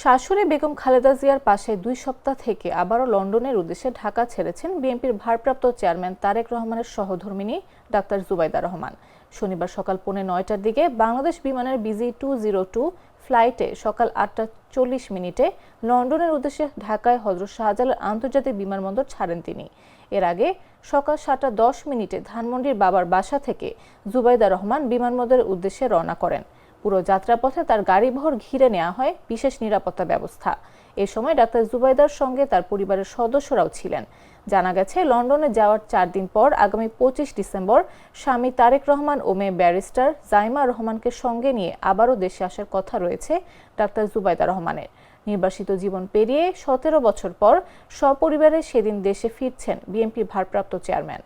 শাশুড়ি বেগম খালেদা জিয়ার পাশে 2 সপ্তাহ থেকে আবারও লন্ডনের উদ্দেশ্যে ঢাকা ছেড়েছেন বিএনপির ভারপ্রাপ্ত চেয়ারম্যান তারেক রহমানের সহধর্মিণী ডাক্তার জুবাইদা রহমান। শনিবার সকাল 9:45টার দিকে বাংলাদেশ বিমানের BG202 ফ্লাইটে সকাল 8টা 40 মিনিটে লন্ডনের উদ্দেশ্যে ঢাকায় হযরত শাহজালাল আন্তর্জাতিক বিমানবন্দর ছাড়েন তিনি। এর আগে সকাল 7টা 10 মিনিটে ধানমন্ডির বাবার বাসা থেকে জুবাইদা রহমান বিমানবন্দরের উদ্দেশ্যে রওনা করেন। পুরো যাত্রাপথে তার গাড়িবহর ঘিরে নেওয়া হয় বিশেষ নিরাপত্তা ব্যবস্থা। এ সময় ডাক্তার জুবাইদার সঙ্গে তার পরিবারের সদস্যরাও ছিলেন। জানা গেছে, লন্ডনে যাওয়ার 4 দিন পর আগামী 25 ডিসেম্বর স্বামী তারেক রহমান ও মেয়ে ব্যারিস্টার জাইমা রহমানকে সঙ্গে নিয়ে আবারও দেশে আসার কথা রয়েছে ডাক্তার জুবাইদা রহমানের। নির্বাসিত জীবন পেরিয়ে 17 বছর পর সপরিবারে সেদিন দেশে ফিরছেন বিএনপির ভারপ্রাপ্ত চেয়ারম্যান।